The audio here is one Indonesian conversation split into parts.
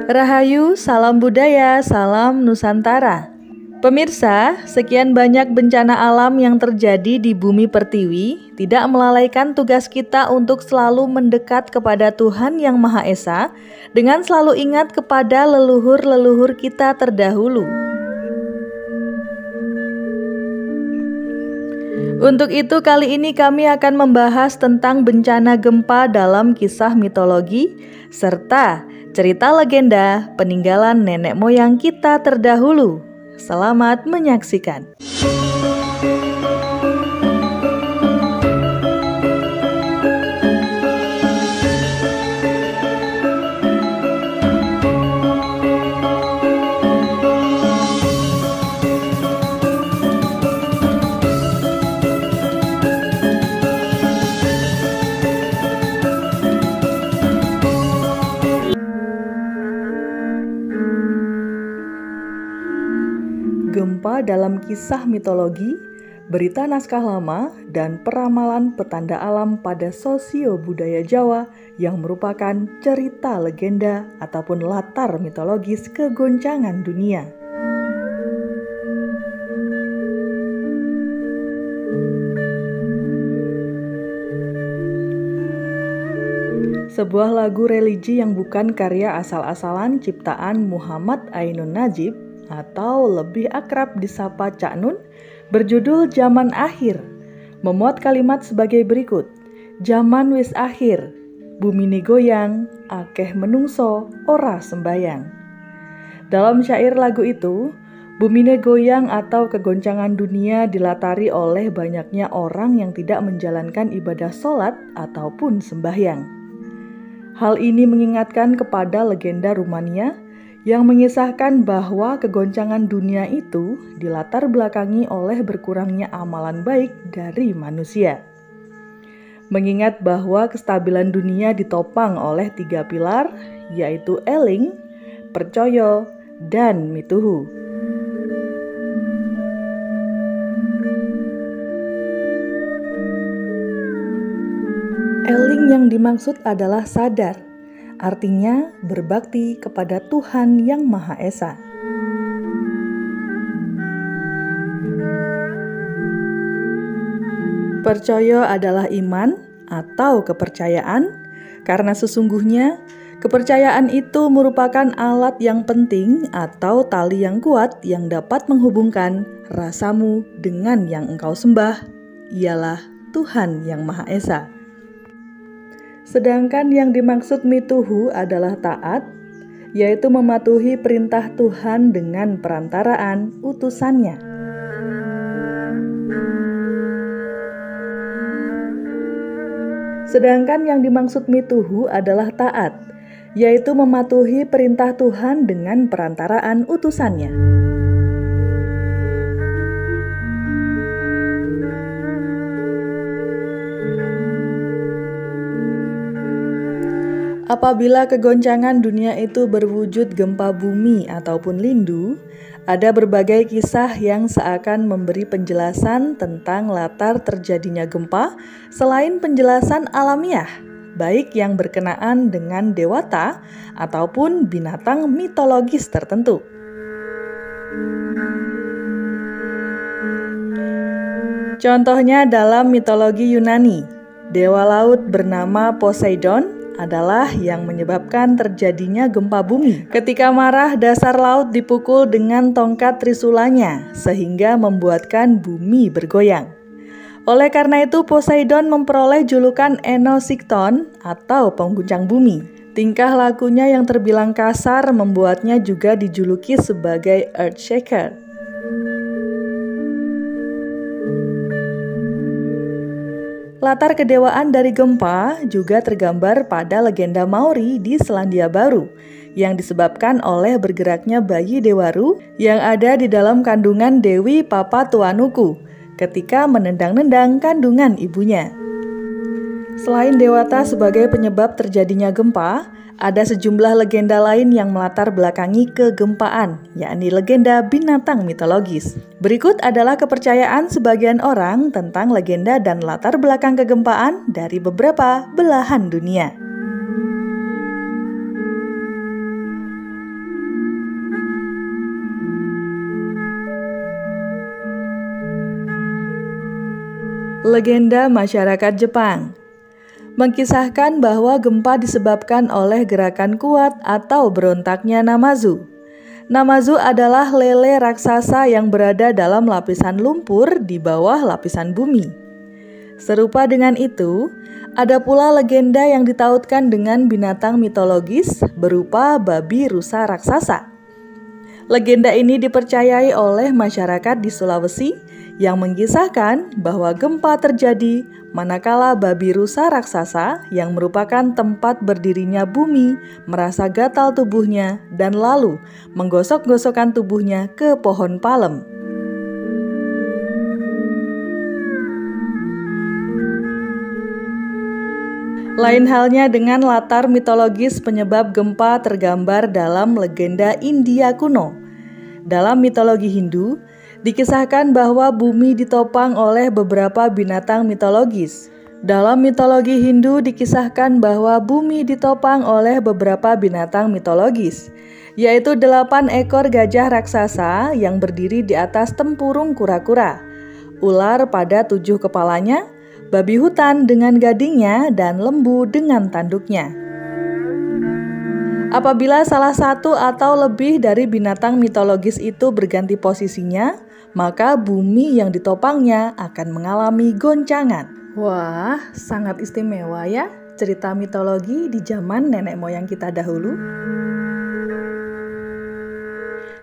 Rahayu, salam budaya, salam Nusantara. Pemirsa, sekian banyak bencana alam yang terjadi di bumi pertiwi tidak melalaikan tugas kita untuk selalu mendekat kepada Tuhan Yang Maha Esa dengan selalu ingat kepada leluhur-leluhur kita terdahulu. Untuk itu kali ini kami akan membahas tentang bencana gempa dalam kisah mitologi serta cerita legenda peninggalan nenek moyang kita terdahulu. Selamat menyaksikan. Gempa dalam kisah mitologi, berita naskah lama, dan peramalan petanda alam pada sosio budaya Jawa yang merupakan cerita legenda ataupun latar mitologis kegoncangan dunia. Sebuah lagu religi yang bukan karya asal-asalan ciptaan Muhammad Ainun Najib atau lebih akrab disapa Cak Nun, berjudul Zaman Akhir, memuat kalimat sebagai berikut. Zaman wis akhir, bumine goyang, akeh menungso, ora sembayang. Dalam syair lagu itu, bumine goyang atau kegoncangan dunia dilatari oleh banyaknya orang yang tidak menjalankan ibadah sholat ataupun sembahyang. Hal ini mengingatkan kepada legenda Rumania yang mengisahkan bahwa kegoncangan dunia itu dilatar belakangi oleh berkurangnya amalan baik dari manusia. Mengingat bahwa kestabilan dunia ditopang oleh 3 pilar, yaitu eling, percaya, dan mituhu. Eling yang dimaksud adalah sadar, artinya berbakti kepada Tuhan Yang Maha Esa. Percaya adalah iman atau kepercayaan, karena sesungguhnya kepercayaan itu merupakan alat yang penting atau tali yang kuat yang dapat menghubungkan rasamu dengan yang engkau sembah, ialah Tuhan Yang Maha Esa. Sedangkan yang dimaksud mituhu adalah taat, yaitu mematuhi perintah Tuhan dengan perantaraan utusannya. Sedangkan yang dimaksud mituhu adalah taat, yaitu mematuhi perintah Tuhan dengan perantaraan utusannya. Apabila kegoncangan dunia itu berwujud gempa bumi ataupun lindu, ada berbagai kisah yang seakan memberi penjelasan tentang latar terjadinya gempa selain penjelasan alamiah, baik yang berkenaan dengan dewata ataupun binatang mitologis tertentu. Contohnya dalam mitologi Yunani, dewa laut bernama Poseidon adalah yang menyebabkan terjadinya gempa bumi. Ketika marah, dasar laut dipukul dengan tongkat trisulanya sehingga membuatkan bumi bergoyang. Oleh karena itu, Poseidon memperoleh julukan Enosikton atau pengguncang bumi. Tingkah lakunya yang terbilang kasar membuatnya juga dijuluki sebagai Earthshaker. Latar kedewaan dari gempa juga tergambar pada legenda Maori di Selandia Baru yang disebabkan oleh bergeraknya bayi Dewaru yang ada di dalam kandungan Dewi Papatuanuku ketika menendang-nendang kandungan ibunya. Selain dewata sebagai penyebab terjadinya gempa, ada sejumlah legenda lain yang melatar belakangi kegempaan, yakni legenda binatang mitologis. Berikut adalah kepercayaan sebagian orang tentang legenda dan latar belakang kegempaan dari beberapa belahan dunia. Legenda masyarakat Jepang mengkisahkan bahwa gempa disebabkan oleh gerakan kuat atau berontaknya Namazu. Namazu adalah lele raksasa yang berada dalam lapisan lumpur di bawah lapisan bumi. Serupa dengan itu, ada pula legenda yang ditautkan dengan binatang mitologis berupa babi rusa raksasa. Legenda ini dipercayai oleh masyarakat di Sulawesi yang mengisahkan bahwa gempa terjadi manakala babi rusa raksasa yang merupakan tempat berdirinya bumi merasa gatal tubuhnya dan lalu menggosok-gosokkan tubuhnya ke pohon palem. Lain halnya dengan latar mitologis penyebab gempa tergambar dalam legenda India kuno. Dalam mitologi Hindu, dikisahkan bahwa bumi ditopang oleh beberapa binatang mitologis. Dalam mitologi Hindu dikisahkan bahwa bumi ditopang oleh beberapa binatang mitologis, yaitu 8 ekor gajah raksasa yang berdiri di atas tempurung kura-kura, ular pada 7 kepalanya, babi hutan dengan gadingnya, dan lembu dengan tanduknya. Apabila salah satu atau lebih dari binatang mitologis itu berganti posisinya, maka bumi yang ditopangnya akan mengalami goncangan. Wah, sangat istimewa ya cerita mitologi di zaman nenek moyang kita dahulu.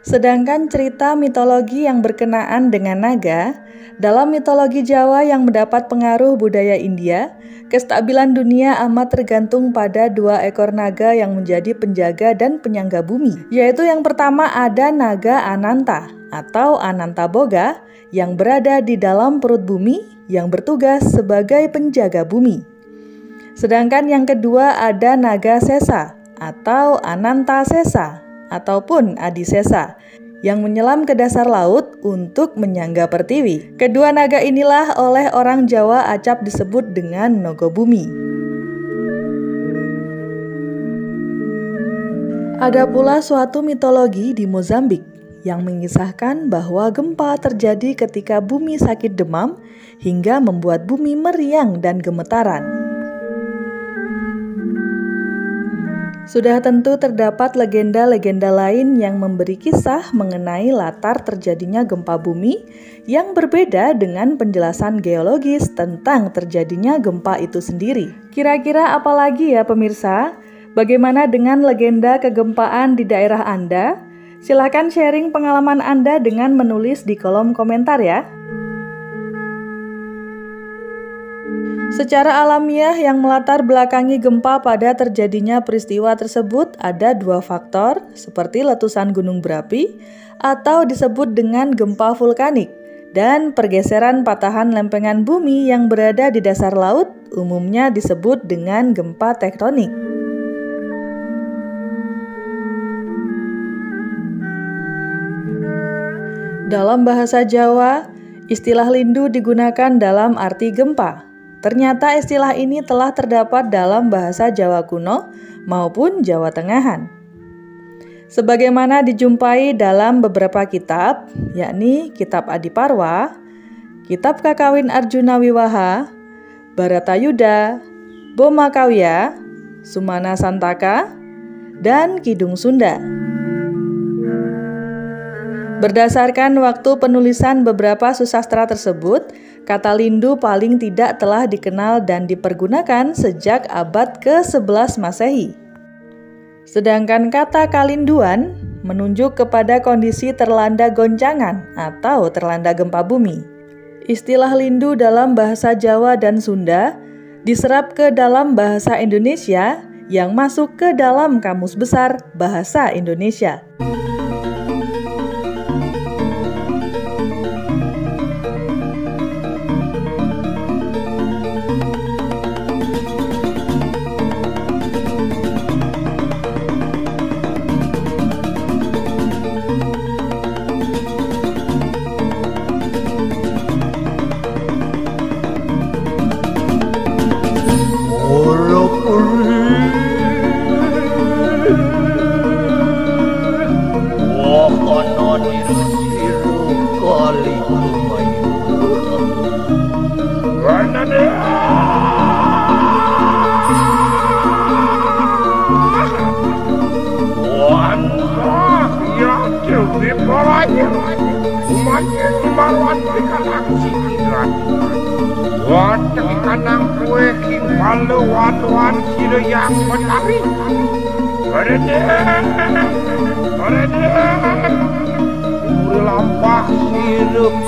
Sedangkan cerita mitologi yang berkenaan dengan naga, dalam mitologi Jawa yang mendapat pengaruh budaya India, kestabilan dunia amat tergantung pada 2 ekor naga yang menjadi penjaga dan penyangga bumi, yaitu yang pertama ada naga Ananta atau Anantaboga yang berada di dalam perut bumi yang bertugas sebagai penjaga bumi. Sedangkan yang kedua ada naga Sesa atau Anantasesa ataupun Adisesa yang menyelam ke dasar laut untuk menyangga pertiwi. Kedua naga inilah oleh orang Jawa acap disebut dengan Nogobumi. Ada pula suatu mitologi di Mozambik yang mengisahkan bahwa gempa terjadi ketika bumi sakit demam hingga membuat bumi meriang dan gemetaran. Sudah tentu terdapat legenda-legenda lain yang memberi kisah mengenai latar terjadinya gempa bumi yang berbeda dengan penjelasan geologis tentang terjadinya gempa itu sendiri. Kira-kira apa lagi ya pemirsa? Bagaimana dengan legenda kegempaan di daerah Anda? Silakan sharing pengalaman Anda dengan menulis di kolom komentar ya. Secara alamiah yang melatar belakangi gempa pada terjadinya peristiwa tersebut ada 2 faktor seperti letusan gunung berapi atau disebut dengan gempa vulkanik dan pergeseran patahan lempengan bumi yang berada di dasar laut umumnya disebut dengan gempa tektonik. Dalam bahasa Jawa, istilah lindu digunakan dalam arti gempa. Ternyata istilah ini telah terdapat dalam bahasa Jawa kuno maupun Jawa Tengahan. Sebagaimana dijumpai dalam beberapa kitab, yakni Kitab Adiparwa, Kitab Kakawin Arjuna Wiwaha, Baratayuda, Boma Kawya, Sumana Santaka, dan Kidung Sunda. Berdasarkan waktu penulisan beberapa susastra tersebut, kata lindu paling tidak telah dikenal dan dipergunakan sejak abad ke-11 Masehi. Sedangkan kata kalinduan menunjuk kepada kondisi terlanda goncangan atau terlanda gempa bumi. Istilah lindu dalam bahasa Jawa dan Sunda diserap ke dalam bahasa Indonesia yang masuk ke dalam Kamus Besar Bahasa Indonesia. Bipolanya umatnya kemaruan ikan aksi hidran Watak ikanang kue kimpalu watuan sila yang betari Berede Uri lampah sirup